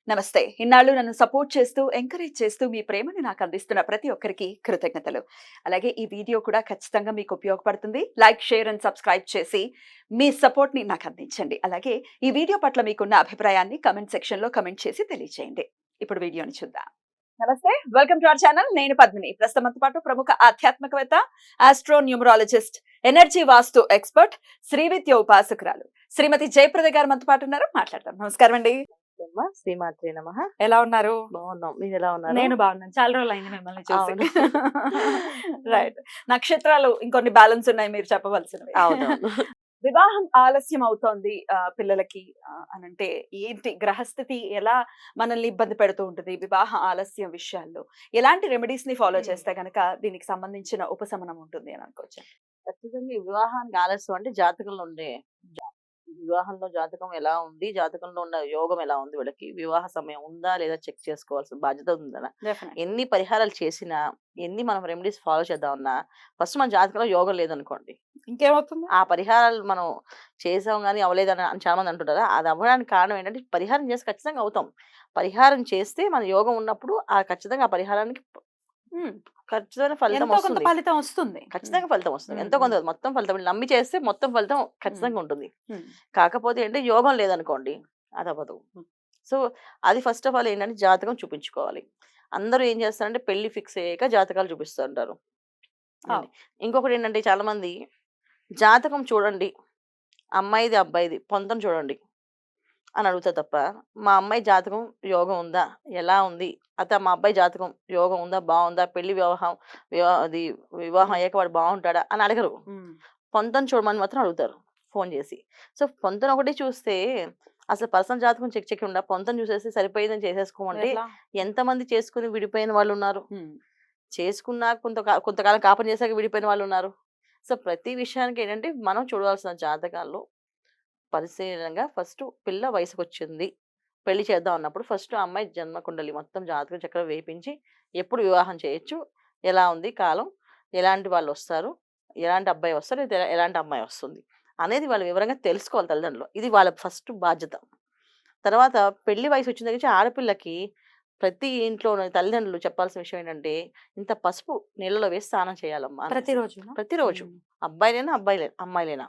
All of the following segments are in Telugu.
నమస్తే. ఇన్నాళ్ళు నన్ను సపోర్ట్ చేస్తూ, ఎంకరేజ్ చేస్తూ మీ ప్రేమని నాకు అందిస్తున్న ప్రతి ఒక్కరికి కృతజ్ఞతలు. అలాగే ఈ వీడియో కూడా ఖచ్చితంగా మీకు ఉపయోగపడుతుంది. లైక్, షేర్ అండ్ సబ్స్క్రైబ్ చేసి మీ సపోర్ట్‌ని నాకు అందించండి. అలాగే ఈ వీడియో పట్ల మీకున్న అభిప్రాయాన్ని కామెంట్ సెక్షన్‌లో కామెంట్ చేసి తెలియజేయండి. ఇప్పుడు వీడియోని చూద్దాం. నమస్తే. Welcome to our channel. నేను పద్మిని. ప్రస్తుతం మనతో పాటు ప్రముఖ ఆధ్యాత్మికవేత్త, ఆస్ట్రో న్యూమరాలజిస్ట్, ఎనర్జీ వాస్తు ఎక్స్‌పర్ట్, శ్రీవిద్య ఉపాసకురాలు శ్రీమతి జయప్రద గారు మనతో పాటు ఉన్నారు. మాట్లాడదాం. నమస్కారం అండి. శ్రీమాత్రే నమః. ఎలా ఉన్నారు? బాగున్నాం. మీరు ఎలా ఉన్నారు? నేను బాగున్నాను. చాలా రోజులైంది మిమ్మల్ని చూసి. అవును. రైట్. నక్షత్రాలు ఇంకొన్ని బ్యాలెన్స్ ఉన్నాయి మీరు చెప్పవలసినవి. అవునవును. వివాహం ఆలస్యం అవుతోంది పిల్లలకి అనంటే ఏంటి గ్రహస్థితి ఎలా మనల్ని ఇబ్బంది పెడుతూ ఉంటుంది వివాహ ఆలస్యం విషయాల్లో? ఎలాంటి రెమెడీస్ ని ఫాలో చేస్తే గనక దీనికి సంబంధించిన ఉపశమనం ఉంటుంది అని అనుకోవచ్చు? ఖచ్చితంగా ఈ వివాహానికి ఆలస్యం అంటే జాతకంలో ఉండే వివాహంలో జాతకం ఎలా ఉంది, జాతకంలో ఉన్న యోగం ఎలా ఉంది, వీళ్ళకి వివాహ సమయం ఉందా లేదా చెక్ చేసుకోవాల్సిన బాధ్యత ఉందా. డెఫినెట్. ఎన్ని పరిహారాలు చేసినా, ఎన్ని మనం రెమెడీస్ ఫాలో చేద్దామన్నా ఫస్ట్ మన జాతకంలో యోగం లేదనుకోండి, ఇంకేమవుతుంది? ఆ పరిహారాలు మనం చేసాం గానీ అవ్వలేదని అని చాలా మంది అంటుంటారు. అది అవ్వడానికి కారణం ఏంటంటే పరిహారం చేస్తే ఖచ్చితంగా అవుతాం. పరిహారం చేస్తే మన యోగం ఉన్నప్పుడు ఖచ్చితంగా ఆ పరిహారానికి హ్మ్. ఖచ్చితమైన ఫలితం ఎంతో కొంత వస్తుంది. ఫలితం వస్తుంది. ఖచ్చితంగా ఫలితం వస్తుంది. హ్మ్. ఎంతో కొంత మొత్తం ఫలితం నమ్మి చేస్తే మొత్తం ఫలితం ఖచ్చితంగా ఉంటుంది. కాకపోతే ఏంటంటే యోగం లేదనుకోండి అదవ్వదు. సో, అది ఫస్ట్ ఆఫ్ ఆల్ ఏంటంటే జాతకం చూపించుకోవాలి. అందరూ ఏం చేస్తారంటే పెళ్లి ఫిక్స్ అయ్యాక జాతకాలు చూపిస్తూ ఉంటారు. అవ్. ఇంకొకటి ఏంటంటే చాలామంది జాతకం చూడండి, అమ్మాయిది, అబ్బాయిది పొంతన చూడండి అని అడుగుతా తప్ప, మా అమ్మాయి జాతకం యోగం ఉందా? ఎలా ఉంది? మా అబ్బాయి జాతకం యోగం ఉందా? బావుందా? అది వివాహం అయ్యాక వాడు బావుంటాడా? అని అడగరు. హ్మ్. పొంతన చూడమని మాత్రం అడుగుతారు ఫోను చేసి. సో, పొంతన ఒకటి చూస్తే అసలు పర్సనల్ జాతకం చెక్ చేయకుండా పొంతన చూసేసి సరిపోయిందని చేసేసుకోమంటే ఎట్లా? ఎంతమంది చేసుకొని విడిపోయిన వాళ్ళున్నారు. హ్మ్. చేసుకున్నా కొంతకాలం కాపురం చేశాక విడిపోయిన వాళ్ళున్నారు. సో, ప్రతి విషయానికి ఏంటంటే మనం చూడాల్సిన జాతకాల్లో పరిశీలనగా ఫస్ట్ పిల్ల వయసుకొచ్చింది. పెళ్లి చేద్దాం అన్నప్పుడు ఫస్ట్ ఆ అమ్మాయి జన్మ కుండలి మొత్తం జాతక చక్రం వేపించి, ఎప్పుడు వివాహం చేయొచ్చు? ఎలా ఉంది కాలం? ఎలాంటి వాళ్ళొస్తారు? ఎలాంటి అబ్బాయి వస్తాడు? లేదా ఎలాంటి అమ్మాయి వస్తుంది? అనేది వాళ్ళు వివరంగా తెలుసుకోవాలి తల్లిదండ్రులు. ఇది వాళ్ళ ఫస్ట్ బాధ్యత. తర్వాత పెళ్లి వయసొచ్చిన దగ్గర నుంచి ఆడపిల్లకి ప్రతి ఇంట్లో ఉన్న తల్లిదండ్రులు చెప్పాల్సిన విషయం ఏంటంటే, ఇంత పసుపు నీళ్ళలో వేసి స్నానం చేయాలమ్మా అనేసి. ప్రతిరోజునా? ప్రతిరోజు. హ్మ్. అబ్బాయిలైనా, అమ్మాయిలైనా.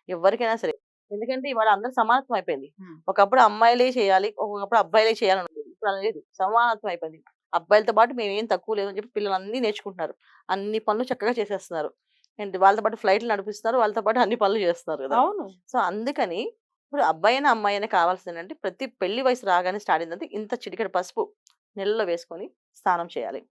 ఎవ్వరికైనా సరే. ఎందుకంటే ఇవాళ అందరూ సమానత్వం అయిపోయింది. హ్మ్. ఒకప్పుడు అమ్మాయిలే చేయాలి. ఒకప్పుడు అబ్బాయిలే చేయాలనుండేది. ఇప్పుడు అలా లేదు. సమానత్వం అయిపోయింది. అబ్బాయిలతో పాటు మేమేం తక్కువ లేదని చెప్పి పిల్లలన్నీ నేర్చుకుంటున్నారు. అన్ని పనులు చక్కగా చేసేస్తున్నారు. ఏంటి వాళ్ళతో పాటు ఫ్లైట్‌లు నడిపిస్తున్నారు. వాళ్ళతో పాటు అన్ని పనులు చేస్తున్నారు గదా! అవును. సో, అందుకని ఇప్పుడు అబ్బాయైనా, అమ్మాయైనా కావాల్సిందేంటంటే ప్రతి పెళ్లి వయసు రాగానే స్టార్ట్ అయిందంటే ఇంత చిటికెడు పసుపు నీళ్ళలో వేసుకొని స్నానం చేయాలి.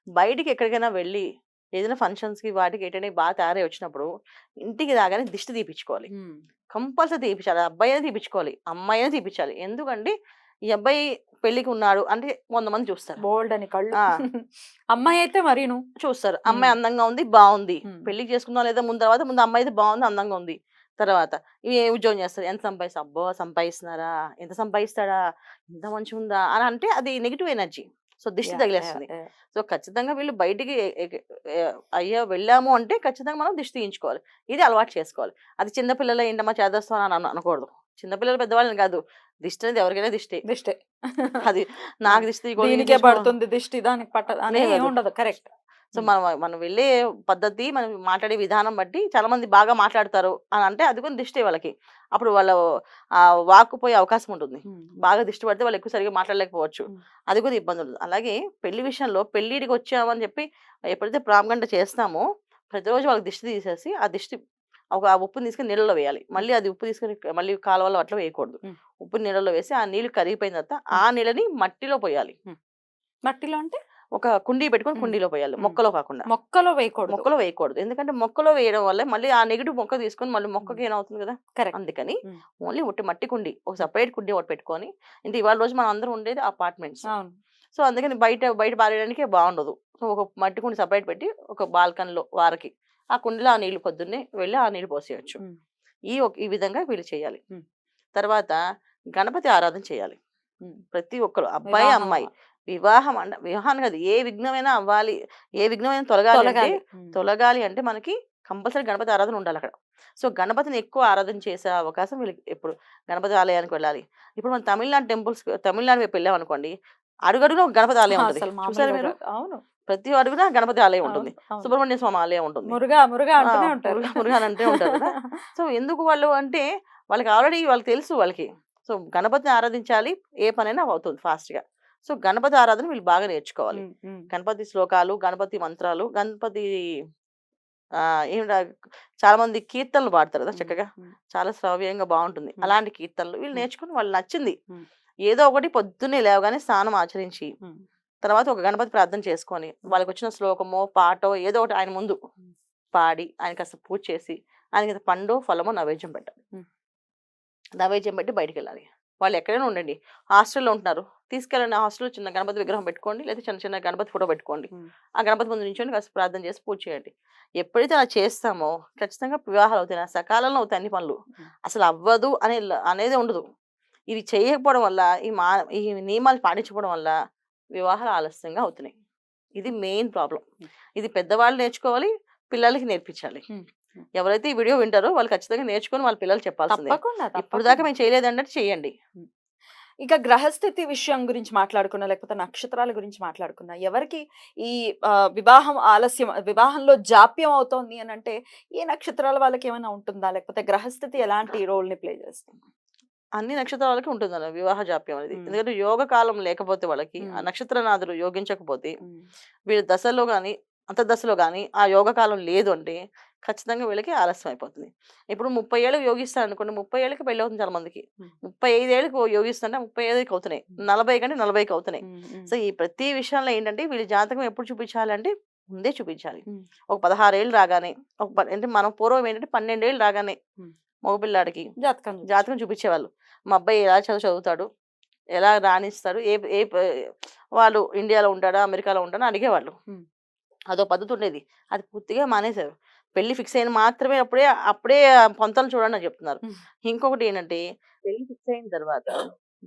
బయటికి ఎక్కడికైనా వెళ్ళి ఏదైనా ఫంక్షన్స్‌కి వాటికి ఎటైనా బాగా తయారై వచ్చినప్పుడు ఇంటికి రాగానే దిష్టి తీపిచ్చుకోవాలి. హ్మ్. కంపల్సరీ తీపిచ్చాలి. అబ్బాయి అయినా తీపిచ్చుకోవాలి. అమ్మాయి అయినా తీపిచ్చాలి. ఎందుకంటే ఈ అబ్బాయి పెళ్ళికి ఉన్నాడు అంటే 100 మంది చూస్తారు. బోలెడన్ని కళ్ళు. ఆ! అమ్మాయయితే మరీను. చూస్తారు. హ్మ్. అమ్మాయి అందంగా ఉంది, బావుంది. హ్మ్. పెళ్లి చేసుకుందాం లేదా ముందు అమ్మాయిది బావుంది, అందంగా ఉంది. తర్వాత ఏ ఉద్యోగం చేస్తారు? ఎంత సంపాదిస్తారు? అబ్బో! సంపాదిస్తున్నారా? ఎంత సంపాదిస్తాడా? ఇంత మంచిగుందా? అని అంటే అది నెగెటివ్ ఎనర్జీ. సో, దిష్టి యాహ్! యాహ్! తగిలేస్తుంది. యాహ్! సో, ఖచ్చితంగా వీళ్ళు బయటికి ఎ ఎ అయ్యో! వెళ్ళాము అంటే ఖచ్చితంగా మనం దిష్టి తీయించుకోవాలి. ఇది అలవాటు చేసుకోవాలి. అది చిన్న పిల్లలు ఏంటమ్మా చేదస్తాం అని అనకూడదు. చిన్న పిల్లలు పెద్దవాళ్ళని కాదు. దిష్టి అనేది ఎవరికైనా దిష్టే. దిష్టే. అది ఆ! నాకు దిష్టి తీయకూడదు, నీకు దీనికే దిష్టి పడుతుంది దిష్టి, దానికి పట్టదు అని లేదు. ఏముండదు. కరెక్ట్. సో, హ్మ్. మనం వెళ్ళే పద్ధతి, మనం మాట్లాడే విధానం బట్టి చాలామంది బాగా మాట్లాడతారు అని అంటే అది కూడా దిష్టే వాళ్ళకి. అప్పుడు వాళ్ళు వాక్కు పోయే అవకాశం ఉంటుంది. హ్మ్. బాగా దిష్టి పడితే వాళ్ళు ఎక్కువ సరిగ్గా మాట్లాడలేకపోవచ్చు. హ్మ్. అది కూడా ఇబ్బందులు. అలాగే పెళ్లి విషయంలో పెళ్ళిడికి వచ్చామని చెప్పి ఎప్పుడైతే ప్రాంగంట చేస్తామో ప్రతిరోజు వాళ్ళకి దిష్టి తీసేసి, ఆ దిష్టి ఆ ఉప్పుని తీసుకొని నీళ్ళలో వేయాలి. మళ్ళీ అది ఉప్పు తీసుకొని మళ్ళీ కాలువలో అట్లా వేయకూడదు. హ్మ్. ఉప్పుని నీళ్ళలో వేసి ఆ నీళ్ళు కరిగిపోయిన తర్వాత ఆ నీళ్ళని మట్టిలో పోయాలి. హ్మ్. మట్టిలో అంటే? ఒక కుండీ పెట్టుకొని హ్మ్. కుండీలో పోయాలి. హ్మ్. మొక్కలో కాకుండా. మొక్కలో వేయకూడదు. మొక్కలో వేయకూడదు. ఎందుకంటే మొక్కలో వేయడం వల్ల మళ్ళీ ఆ నెగెటివ్ మొక్క తీసుకొని మళ్ళీ హ్మ్. మొక్కకి ఏమవుతుంది కదా! కరెక్ట్. అందుకని హ్మ్. ఓన్లీ ఉట్టి మట్టి కుండీ. ఒక హ్మ్. సెపరేట్ కుండీ ఒకటి పెట్టుకొని అంటే ఇవాళ రోజు మనం అందరం ఉండేది అపార్ట్మెంట్స్. అవును. సో, అందుకని బయట పారేయడానికే బావుండదు. సో, ఒక మట్టి కుండీ సెపరేట్ పెట్టి ఒక బాల్కనీలో వారకి ఆ కుండీలో ఆ నీళ్లు పొద్దున్నే వెళ్ళి ఆ నీళ్లు పోసేయొచ్చు. హ్మ్. ఈ విధంగా వీళ్ళు చేయాలి. హ్మ్. తర్వాత గణపతి ఆరాధన చేయాలి. హ్మ్. ప్రతి ఒక్కరు అబ్బాయి, వివాహం అమ్మాయి. వివాహాన్ని కాదు ఏ విఘ్నమైనా అవ్వాలి, ఏ విఘ్నమైనా తొలగాలి. హ్మ్. తొలగాలి అంటే మనకి కంపల్సరీ గణపతి ఆరాధన ఉండాలక్కడ. సో, గణపతిని ఎక్కువ ఆరాధన చేసే అవకాశం వీళ్ళకి ఎప్పుడు గణపతి ఆలయానికి వెళ్ళాలి. ఇప్పుడు మనం తమిళనాడు వైపు వెళ్ళాం అనుకోండి, అడుగడుగునా ఒక గణపతి ఆలయం ఉంటుంది. అసలు చూసారా మామూలుగా మీరు? అవును. ప్రతి అడుగునా గణపతి ఆలయం ఉంటుంది. అవును. అవును. సుబ్రహ్మణ్య స్వామి ఆలయం ఉంటుంది. మురుగా మురుగా ఆ! అంటూనే ఉంటారు. మురుగా అని అంటూనే ఉంటారు కదా! సో, ఎందుకు వాళ్ళు అంటే వాళ్ళకి ఆల్రెడీ వాళ్ళకి తెలుసు వాళ్ళకి. సో, గణపతిని ఆరాధించాలి. ఏ పనైనా అవుతుంది ఫాస్ట్‌గా. సో, గణపతి ఆరాధన వీళ్ళు బాగా నేర్చుకోవాలి. హ్మ్. హ్మ్. గణపతి శ్లోకాలు, గణపతి మంత్రాలు, గణపతి ఏమిట చాలా మంది కీర్తనలు పాడతారు కదా! హ్మ్. చక్కగా. హ్మ్. చాలా శ్రావ్యంగా బావుంటుంది. హ్మ్. అలాంటి కీర్తనలు వీళ్ళు హ్మ్. నేర్చుకొని వాళ్ళు నచ్చింది. హ్మ్. ఏదో ఒకటి పొద్దున్నే లేవగానే స్నానం ఆచరించి, హ్మ్. తర్వాత ఒక గణపతి ప్రార్థన చేసుకొని, హ్మ్. వాళ్ళకొచ్చిన శ్లోకమో, పాటో ఏదో ఒకటి ఆయన ముందు హ్మ్. పాడి, ఆయన కాస్త పూజ చేసి, ఆయనకి పండో, ఫలమో నైవేద్యం పెట్టాలి. హ్మ్. నైవేద్యం పెట్టి బయటికెళ్ళాలి. వాళ్ళు ఎక్కడైనా ఉండండి. హాస్టల్‌లో ఉంటున్నారు. తీసుకెళ్ళండి హాస్టల్‌లో చిన్న గణపతి విగ్రహం పెట్టుకోండి. లేకపోతే చిన్న చిన్న గణపతి ఫోటో పెట్టుకోండి. హ్మ్. ఆ గణపతి ముందు నించొని కాస్త ప్రార్థన చేసి పూజ చేయండి. ఎప్పుడైతే అలా చేస్తామో ఖచ్చితంగా వివాహాలు అవుతాయి. సకాలంలో అవుతాయి అన్ని పనులు. హ్మ్. అసలు అవ్వదు అనేదే ఉండదు. ఇవి చేయకపోవడం వల్ల ఈ నియమాలు పాటించకపోవడం వల్ల వివాహాలు ఆలస్యంగా అవుతున్నాయి. ఇది మెయిన్ ప్రాబ్లమ్. హ్మ్. ఇది పెద్దవాళ్ళు నేర్చుకోవాలి. పిల్లలకి నేర్పించాలి. హ్మ్. హ్మ్. ఎవరైతే ఈ వీడియో వింటారో వాళ్ళు ఖచ్చితంగా నేర్చుకొని వాళ్ళ పిల్లలకి చెప్పాల్సిందే. తప్పకుండా. ఇప్పుడు దాకా తప్పకుండా. మేము చేయలేదన్నట్టు చేయండి. హ్మ్. ఇక గ్రహస్థితి విషయం గురించి మాట్లాడుకున్నా, లేకపోతే నక్షత్రాల గురించి మాట్లాడుకున్నా, ఎవరికి ఈ వివాహంలో జాప్యం అవుతోంది అనంటే, ఏ నక్షత్రాల వాళ్ళకేమైనా ఉంటుందా? లేకపోతే గ్రహస్థితి ఎలాంటి రోల్‌ని ప్లే చేస్తుంది? అన్ని నక్షత్రాలకి ఉంటుందన్న వివాహ జాప్యం అనేది. హ్మ్. ఎందుకంటే యోగ కాలం లేకపోతే వాళ్ళకి, ఆ హ్మ్. నక్షత్రనాథులు యోగించకపోతే, హ్మ్. వీళ్ళ దశలో గాని, అంతర్దశలో గాని ఆ యోగ కాలం లేదు అంటే ఖచ్చితంగా వీళ్ళకి ఆలస్యం అయిపోతుంది. ఇప్పుడు 30 ఏళ్ళకి యోగిస్తారనుకోండి, 30 ఏళ్ళకి పెళ్లవుతుంది చాలా మందికి. హ్మ్. 35 ఏళ్ళకి యోగిస్తుంటే 35కి అవుతున్నాయి. హ్మ్. 40 కంటే 40కి అవుతున్నాయి. హ్మ్. హ్మ్. సో, ఈ ప్రతి విషయంలో ఏంటంటే వీళ్ళ జాతకం ఎప్పుడు చూపించాలంటే ముందే చూపించాలి. హ్మ్. ఒక 16 ఏళ్ళు రాగానే అంటే మనం పూర్వం ఏంటంటే 12 ఏళ్ళు రాగానే హ్మ్. మగపిల్లాడికి జాతకం జాతకం చూపించేవాళ్ళు. మా అబ్బాయి ఎలా చదువుతాడు? ఎలా రాణిస్తాడు? ఏ ఏ ప వాళ్ళు ఇండియాలో ఉంటాడా? అమెరికాలో ఉంటాడా? అని అడిగేవాళ్ళు. హ్మ్. అదో పద్ధతుండేది. అది పూర్తిగా మానేశారు. పెళ్లి ఫిక్స్ అయిన మాత్రమే అప్పుడే పొంతనలు చూడండి అని చెప్తున్నారు. హ్మ్. ఇంకొకటేంటంటే పెళ్లి ఫిక్స్ అయిన తర్వాత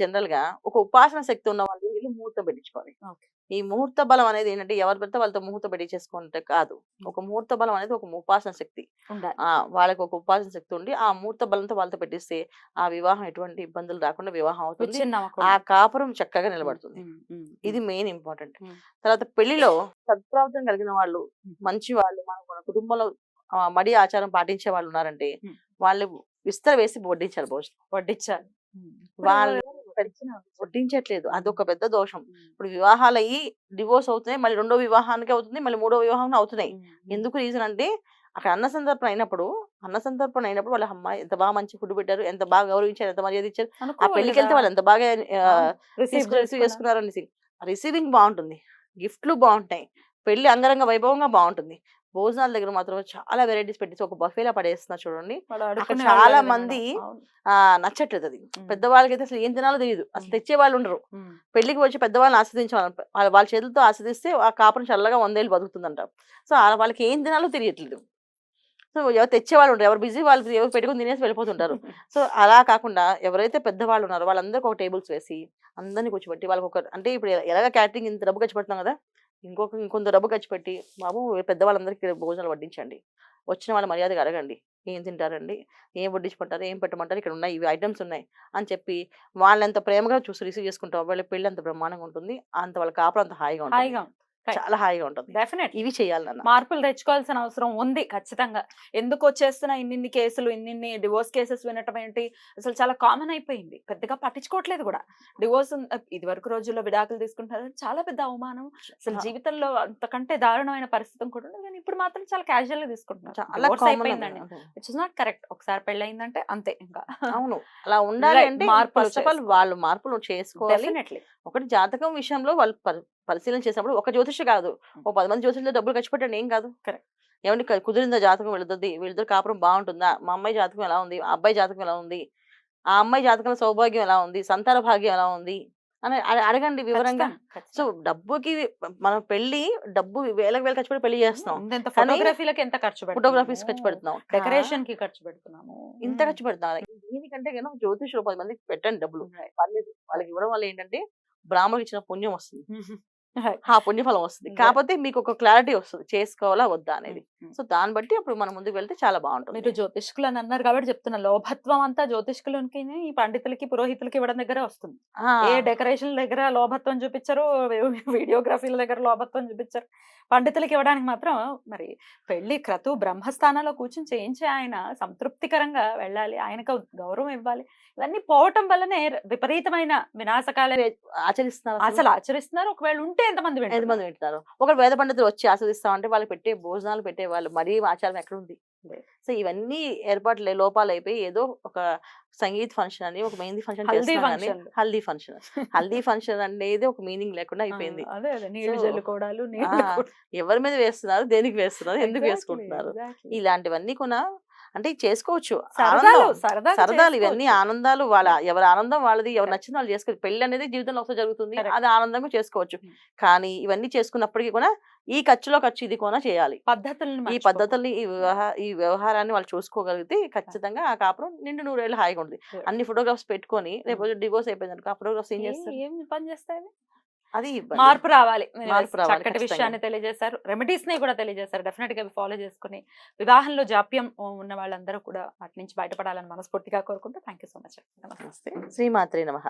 జనరల్‌గా ఒక ఉపాసన శక్తి ఉన్న వాళ్ళు వెళ్లి ముహూర్తం పెట్టించుకోవాలి. ఓకే. ఈ ముహూర్త బలం అనేది ఏంటంటే ఎవరు పడితే వాళ్ళతో ముహూర్తం పెట్టించేసుకుంటే కాదు. హ్మ్. ఒక ముహూర్త బలం అనేది ఒక ఉపాసన శక్తి. ఉండాలి. వాళ్ళకి ఒక ఉపాసన శక్తి ఉండి ఆ ముహూర్త బలంతో వాళ్ళతో పెట్టిస్తే ఆ వివాహం ఎటువంటి ఇబ్బందులు రాకుండా వివాహం అవుతుంది. ఆ విచ్ఛిన్నమవ్వకుండా. కాపురం చక్కగా హ్మ్. నిలబడుతుంది. హ్మ్. హ్మ్. ఇది హ్మ్. Main important. హ్మ్. తర్వాత పెళ్లిలో సత్ప్రవర్తన కలిగిన వాళ్ళు, హ్మ్. మంచి వాళ్ళు, మన కుటుంబంలో మడి ఆచారం పాటించే వాళ్ళు ఉన్నారంటే హ్మ్. వాళ్ళు విస్తర వేసి వడ్డించాలి భోజనం. వడ్డించాలి. హ్మ్. ఇప్పుడు వాళ్ళు ఎవరు పెద్ద వడ్డించరు. వడ్డించట్లేదు. హ్మ్. అదొక పెద్ద దోషం. హ్మ్. ఇప్పుడు వివాహాలయ్యి డివోర్స్ అవుతున్నాయి. మళ్ళీ రెండో వివాహానికి అవుతుంది. మళ్ళీ మూడో వివాహం అవుతున్నాయి. హ్మ్. హ్మ్. ఎందుకు రీజన్ అంటే అక్కడ అన్న సంతర్పణ అయినప్పుడు వాళ్ళ అమ్మ ఎంత బాగా మంచి ఫుడ్ పెట్టారు. ఎంత బాగా గౌరవించారు. ఎంత మర్యాద ఇచ్చారు. ఆ అనుకోవాలి గదా! పెళ్ళికెళ్తే వాళ్ళు ఎంత బాగా అవును. ఆహ్, రిసీవ్ రిసీవ్ చేసుకున్నారు. చేసుకున్నారు అనేసి. రిసీవింగ్ బావుంటుంది. గిఫ్ట్‌లు బావుంటాయి. పెళ్లి అంగరంగ వైభవంగా బావుంటుంది. భోజనాల దగ్గర మాత్రం చాలా వెరైటీస్ పెట్టేసి ఒక బఫేలా పడేస్తున్నారు చూడండి. వాళ్ళు అక్కడ అడుక్కునే చాలా వాళ్ళలాగా మంది తినడం. అవును. నచ్చట్లేదది. హ్మ్. పెద్దవాళ్ళకైతే అసలు ఏం తినాలో తెలీదు. అసలు హ్మ్. తెచ్చేవాళ్ళుండరు. హ్మ్. పెళ్ళికి వచ్చి పెద్దవాళ్ళని ఆస్వాదించాలి. వాళ్ళ చేతులతో ఆస్వాదిస్తే ఆ కాపురం చల్లగా 100 ఏళ్ళు బతుకుతుందంట. సో, వాళ్ళకి ఏం తినాలో తెలియట్లేదు. సో, ఎవరు తెచ్చేవాళ్ళు ఉండరు. ఎవరు బిజీ వాళ్ళు ఎవరు పెట్టుకొని తినేసి వెళ్ళిపోతుంటారు. సో, అలా కాకుండా ఎవరైతే పెద్దవాళ్ళు ఉన్నారో వాళ్ళందరికి ఒక టేబుల్స్ వేసి, అందరిని కూర్చోబెట్టి వాళ్ళకొక అంటే ఇప్పుడు ఎలాగ క్యాటరింగ్ ఇంత డబ్బు ఖర్చు పెడుతున్నాం గదా! ఇంకొంత డబ్బు ఖర్చు పెట్టి, బాబు పెద్దవాళ్ళందరికీ భోజనాలు వడ్డించండి. వచ్చిన వాళ్ళ మర్యాదగా అడగండి. ఏం తింటారండి? ఏం వడ్డించమంటారు? ఏం పెట్టమంటారు? ఇక్కడ ఉన్నాయి. ఇవి ఐటెమ్స్ ఉన్నాయి. అని చెప్పి వాళ్ళెంత ప్రేమగా రిసీవ్ చేసుకుంటారో వాళ్ళ పెళ్లి అంత బ్రహ్మాండంగా ఉంటుంది. వాళ్ళ కాపురం అంత హాయిగా ఉంటుంది. హాయిగా ఉంది. రైట్. చాలా హాయిగా ఉంటుంది. డెఫినెట్‌లీ. ఇవి చేయాలి నాన్న. మార్పులు తెచ్చుకోవాల్సిన అవసరం ఉంది ఖచ్చితంగా. ఎందుకొచ్చేస్తున్న ఇన్నిన్ని కేసులు, ఇన్నిన్ని డివోర్స్ కేసెస్ వినటం ఏంటి, అసలు చాలా కామన్ అయిపోయింది. పెద్దగా పట్టించుకోవట్లేదు గూడా. ఇదివరకు రోజుల్లో విడాకులు తీసుకుంటున్నారంటే చాలా పెద్ద అవమానం. అసలు ఆ! జీవితంలో అంతకంటే దారుణమైన పరిస్థితి కూడా ఉండదు. కానీ ఇప్పుడు మాత్రం చాలా క్యాజువల్‌గా తీసుకుంటున్నారు. చాలా డివోర్స్ కామన్ అది. అయిపోయిందండి. అదే. Which is not correct. ఒకసారి పెళ్లయిందంటే అంతే ఇంకా. అవును. అలా ఉండాలి రైట్. అంటే మార్పులు ఫస్ట్ ఆఫ్ ఆల్ చేసుకోవాలి. వాళ్ళు మార్పులు చేసుకోవాలి. డెఫినెట్‌లీ. ఒకటి జాతకం విషయంలో వాళ్ళు పరిశీలన చేసినప్పుడు ఒక జ్యోతిషి కాదు. హ్మ్. ఓ 10 మంది జ్యోతిషులతో డబ్బులు ఖర్చు పెట్టండి ఏం కాదు. కరెక్ట్. ఏవండీ కుదిరిందా జాతకం వీళ్ళిద్దరిది? వీళ్ళిద్దరి కాపురం బావుంటుందా? మా అమ్మాయి జాతకం ఎలా ఉంది? ఆ అబ్బాయి జాతకం ఎలా ఉంది? ఆ అమ్మాయి జాతకంలో సౌభాగ్యం ఎలా ఉంది? సంతాన భాగ్యం ఎలా ఉంది? అని అడగండి వివరంగా. ఖచ్చితంగా. సో, ఖచ్చితంగా. డబ్బుకి మనం డబ్బు వేలకు వేలు ఖర్చు పెట్టి పెళ్లి చేస్తున్నాం. ఇంతెంత కానీ ఫోటోగ్రఫీ‌లకి ఎంత ఖర్చు పెడుతున్నాము. ఫోటోగ్రఫీస్ ఖర్చు పెడుతున్నాం. డెకరేషన్‌కి ఖర్చు పెడుతున్నాము. ఇంత ఖర్చు పెడతారా? దీనికంటే గనుక జ్యోతిష్యులు 10 మందికి పెట్టండి డబ్బులు. రైట్. పర్లేదు. వాళ్ళకి ఇవ్వడం వల్ల ఏంటంటే, బ్రాహ్మణుడికి ఇచ్చిన పుణ్యం వస్తుంది. రైట్. ఆ పుణ్యఫలం వస్తుంది. రైట్. కాపోతే మీకొక క్లారిటీ వస్తది. చేసుకోవాలా? వద్దా? హ్మ్. అనేది. సో దాన్ని బట్టి అప్పుడు మనం ముందుకు వెళ్తే చాలా మీరు బాగుంటుంది. జ్యోతిష్కులు అని అన్నారు కాబట్టి చెప్తున్నా, లోభత్వం అంతా జ్యోతిష్కులకి ఈ పండితులకి పురోహితులకి ఇవ్వడం దగ్గరే వస్తుంది. ఆ, ఏ డెకరేషన్ దగ్గర లోభత్వం చూపించరు, వీడియోగ్రఫీల దగ్గర లోభత్వం చూపించరు. పండితులకి ఇవ్వడానికి మాత్రం మరి పెళ్లి క్రతు బ్రహ్మస్థానంలో కూర్చొని చేయించి ఆయన సంతృప్తికరంగా వెళ్ళాలి, ఆయనకు గౌరవం ఇవ్వాలి. ఇవన్నీ పోవటం వల్లనే విపరీతమైన వినాశకాలే ఆచరిస్తున్నారు అసలు. అసలు ఆచరిస్తున్నారు. ఒకవేళ ఉంటే ఎంతమంది వింటున్నారు? ఎంతమంది వింటున్నారు? ఒకరు వేద పండితులు వచ్చి ఆస్వాదిస్తామంటే వాళ్ళకి పెట్టే భోజనాలు పెట్టే వాళ్ళు మరీ ఆచారం ఎక్కడుంది? లేదు. సో ఇవన్నీ ఏర్పాట్లు లోపాలు అయిపోయి ఏదో ఒక సంగీత్ ఫంక్షన్ అని ఒక మెహందీ ఫంక్షన్ హల్దీ చేస్తున్నాం కానీ ఫంక్షన్లు. హల్దీ ఫంక్షన్ హల్దీ ఫంక్షన్ అనేది ఒక మీనింగ్ లేకుండా ఆ, అయిపోయింది. అదే అదే నీళ్లు So, జల్లుకోవడాలు, ఆ, నీళ్లు కూడా. ఎవరి మీద వేస్తున్నారు, దేనికి వేస్తున్నారు, ఎందుకు Exactly, వేసుకుంటున్నారు, exactly. ఇలాంటివన్నీ కూడా అంటే చేసుకోవచ్చు. సరదాలు ఆనందం, సరదాగా సరదాలు ఇవన్నీ చేసుకోవచ్చు. ఆనందాలు వాళ్ళ ఎవరి ఆనందం వాళ్ళది, ఎవరు నచ్చింది వాళ్ళు చేసుకోవచ్చు. పెళ్లి అనేది జీవితంలో ఒకసారి జరుగుతుంది, Correct. అది ఆనందంగా చేసుకోవచ్చు. Hmm. కానీ ఇవన్నీ చేసుకున్నప్పటికీ కూడా ఈ ఖర్చులో ఖర్చు ఇది కూడా చేయాలి. పద్ధతులను ఈ మర్చిపోకూడదు. పద్ధతుల్ని ఈ వ్యవహారాన్ని వాళ్ళు చూసుకోగలిగితే ఖచ్చితంగా ఆ కాపురం నిండు నూరేళ్ళు హాయిగా ఉంటుంది. Good. అన్ని ఫోటోగ్రాఫ్స్ పెట్టుకొని రేపు డివోర్స్ అయిపోయింది అనుకో, ఆ ఫోటోగ్రాఫ్స్ ఏం చేస్తారు? ఏం పని చేస్తాయి అవి? అది ఇబ్బంది. మార్పు రావాలి. మీరు మార్పు రావాలి చక్కటి ఖచ్చితంగా. విషయాన్ని తెలియజేశారు, రెమెడీస్ ని కూడా తెలియజేశారు. డెఫినెట్ గా ఫాలో చేసుకుని వివాహంలో జాప్యం ఉన్న వాళ్ళందరూ కూడా వాటి నుంచి బయటపడాలని మనస్ఫూర్తిగా కోరుకుంటూ థ్యాంక్ యూ సో మచ్. నమస్తే. శ్రీమాత్రే నమః.